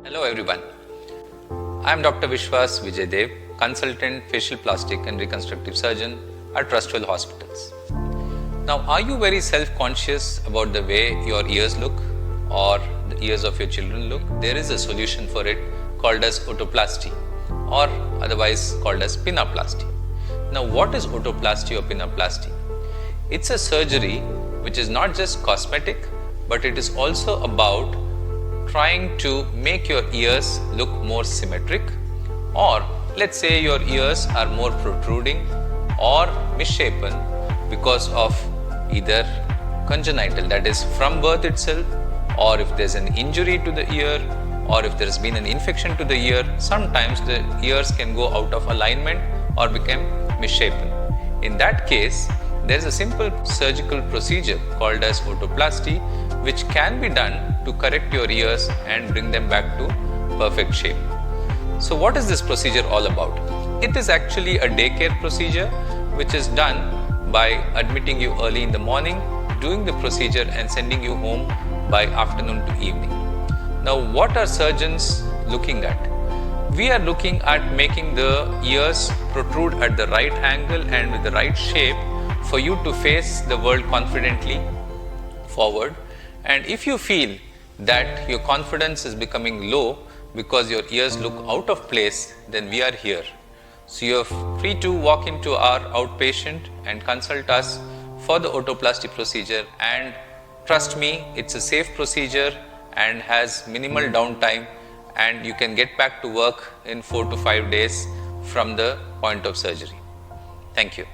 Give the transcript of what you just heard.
Hello everyone. I am Dr. Vishwas Vijayadev, consultant facial plastic and reconstructive surgeon at Trustwell Hospitals. Now, are you very self-conscious about the way your ears look or the ears of your children look? There is a solution for it called as otoplasty or otherwise called as pinaplasty. Now, what is otoplasty or pinaplasty? It's a surgery which is not just cosmetic, but it is also about trying to make your ears look more symmetric, or let's say your ears are more protruding or misshapen because of either congenital, that is from birth itself, or if there's an injury to the ear, or if there's been an infection to the ear. Sometimes the ears can go out of alignment or become misshapen. In that case, there's a simple surgical procedure called as otoplasty, which can be done to correct your ears and bring them back to perfect shape. So what is this procedure all about? It is actually a daycare procedure which is done by admitting you early in the morning, doing the procedure and sending you home by afternoon to evening. Now, what are surgeons looking at? We are looking at making the ears protrude at the right angle and with the right shape for you to face the world confidently forward. And if you feel that your confidence is becoming low because your ears look out of place, then we are here. So you are free to walk into our outpatient and consult us for the otoplasty procedure, and trust me, it's a safe procedure and has minimal downtime, and you can get back to work in 4 to 5 days from the point of surgery. Thank you.